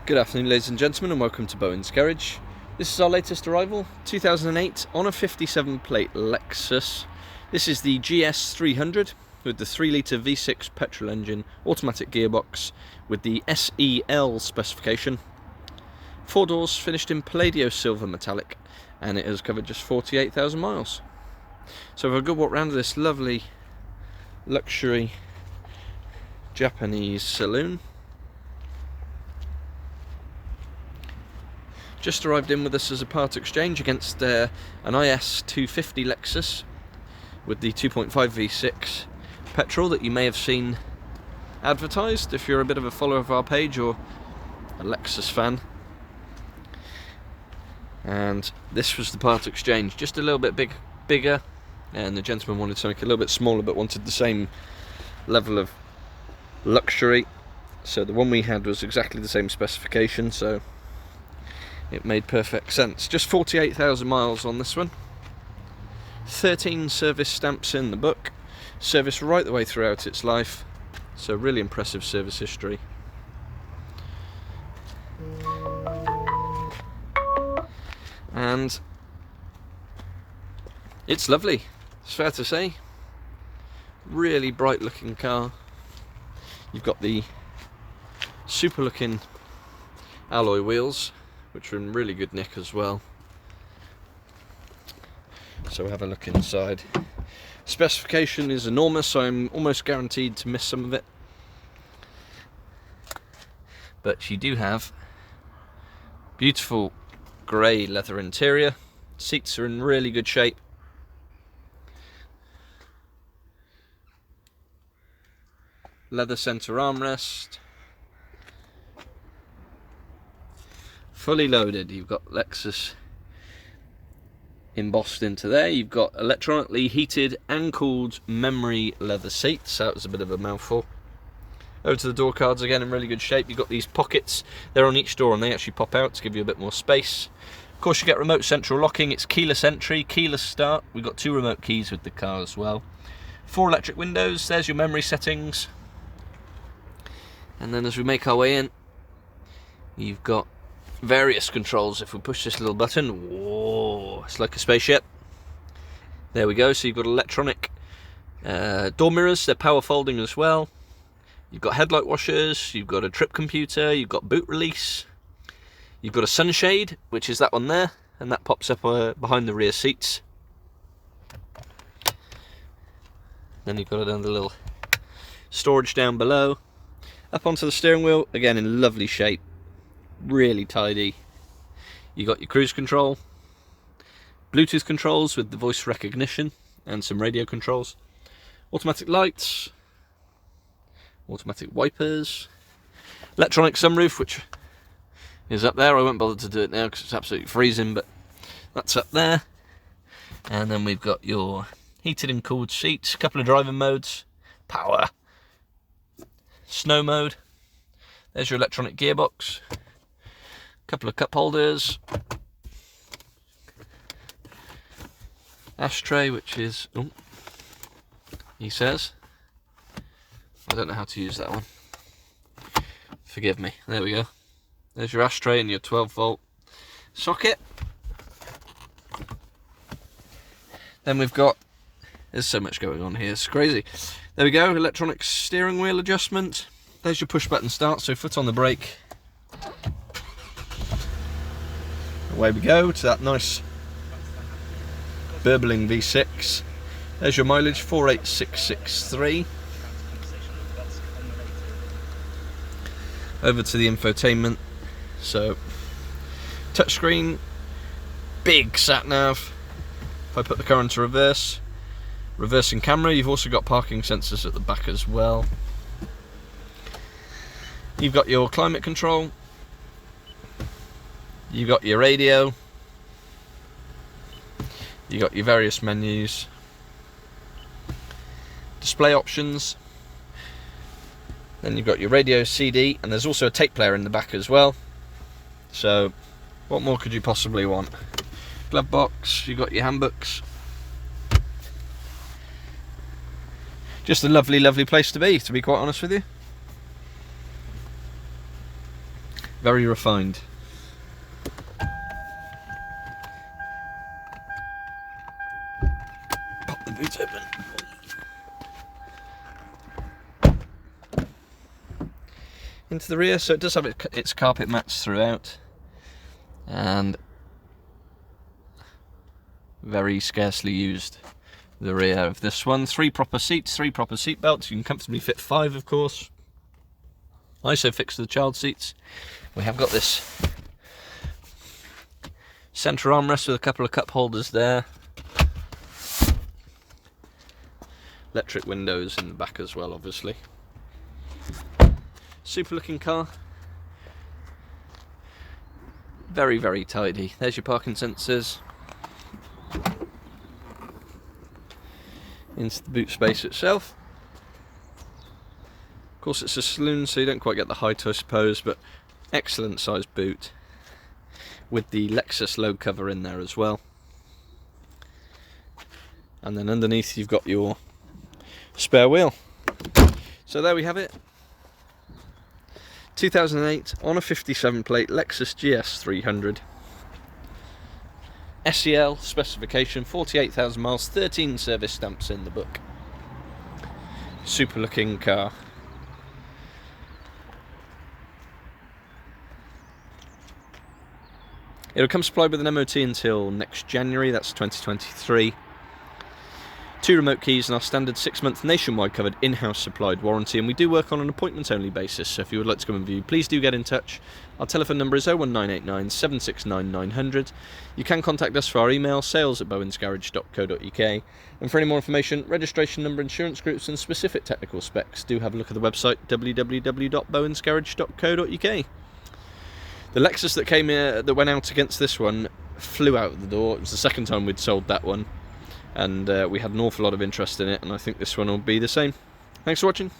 Good afternoon, ladies and gentlemen, and welcome to Bowen's Garage. This is our latest arrival, 2008 on a 57 plate Lexus. This is the GS300 with the 3-litre V6 petrol engine, automatic gearbox with the SEL specification. 4 doors, finished in Palladio silver metallic, and it has covered just 48,000 miles. So we've got a good walk round this lovely luxury Japanese saloon. Just arrived in with us as a part exchange against an IS250 Lexus with the 2.5 V6 petrol that you may have seen advertised if you're a bit of a follower of our page or a Lexus fan. And this was the part exchange, just a little bit bigger, and the gentleman wanted something a little bit smaller but wanted the same level of luxury. So the one we had was exactly the same specification, so it made perfect sense. Just 48,000 miles on this one. 13 service stamps in the book. Service right the way throughout its life. So really impressive service history. And it's lovely, it's fair to say. Really bright looking car. You've got the super looking alloy wheels, which are in really good nick as well. So we'll have a look inside. Specification is enormous, so I'm almost guaranteed to miss some of it. But you do have beautiful grey leather interior. Seats are in really good shape. Leather centre armrest. Fully loaded. You've got Lexus embossed into there. You've got electronically heated and cooled memory leather seats. That was a bit of a mouthful. Over to the door cards, again in really good shape. You've got these pockets. They're on each door and they actually pop out to give you a bit more space. Of course, you get remote central locking. It's keyless entry, keyless start. We've got 2 remote keys with the car as well. 4 electric windows. There's your memory settings. And then as we make our way in, you've got various controls. If we push this little button, whoa, it's like a spaceship. There we go. So you've got electronic door mirrors. They're power folding as well. You've got headlight washers. You've got a trip computer. You've got boot release. You've got a sunshade, which is that one there, and that pops up behind the rear seats. Then you've got another little storage down below. Up onto the steering wheel, again in lovely shape. Really tidy. You got your cruise control, Bluetooth controls with the voice recognition and some radio controls, automatic lights, automatic wipers, electronic sunroof, which is up there. I won't bother to do it now because it's absolutely freezing, but that's up there. And then we've got your heated and cooled seats, a couple of driving modes, power, snow mode. There's your electronic gearbox. Couple of cup holders, ashtray, which is, oh, he says, I don't know how to use that one, forgive me. There we go. There's your ashtray and your 12-volt socket. Then we've got, there's so much going on here, it's crazy. There we go, electronic steering wheel adjustment. There's your push button start, so foot on the brake. Away we go to that nice burbling V6. There's your mileage, 48663. Over to the infotainment. So, touchscreen, big Sat Nav. If I put the car into reverse, reversing camera. You've also got parking sensors at the back as well. You've got your climate control. You've got your radio, you've got your various menus, display options, then you've got your radio, CD, and there's also a tape player in the back as well. So what more could you possibly want? Glove box, you've got your handbooks. Just a lovely, lovely place to be quite honest with you. Very refined. Pop the boot open. Into the rear, so it does have its carpet mats throughout, and very scarcely used. The rear of this one, 3 proper seats, 3 proper seat belts. You can comfortably fit 5, of course. ISOFIX to the child seats. We have got this centre armrest with a couple of cup holders there. Electric windows in the back as well, obviously. Super looking car. Very, very tidy. There's your parking sensors. Into the boot space itself. Of course it's a saloon, so you don't quite get the height, I suppose, but excellent sized boot with the Lexus load cover in there as well. And then underneath you've got your spare wheel. So there we have it. 2008 on a 57 plate Lexus GS300. SEL specification, 48,000 miles, 13 service stamps in the book. Super looking car. It'll come supplied with an MOT until next January, that's 2023. 2 remote keys and our standard 6-month nationwide covered in-house supplied warranty, and we do work on an appointment only basis, so if you would like to come and view, please do get in touch. Our telephone number is 01989 769 900. You can contact us for our email, sales@bowensgarage.co.uk, and for any more information, registration number, insurance groups and specific technical specs, do have a look at the website www.bowensgarage.co.uk. The Lexus that came here, that went out against this one, flew out the door. It was the second time we'd sold that one, and we had an awful lot of interest in it, and I think this one will be the same. Thanks for watching.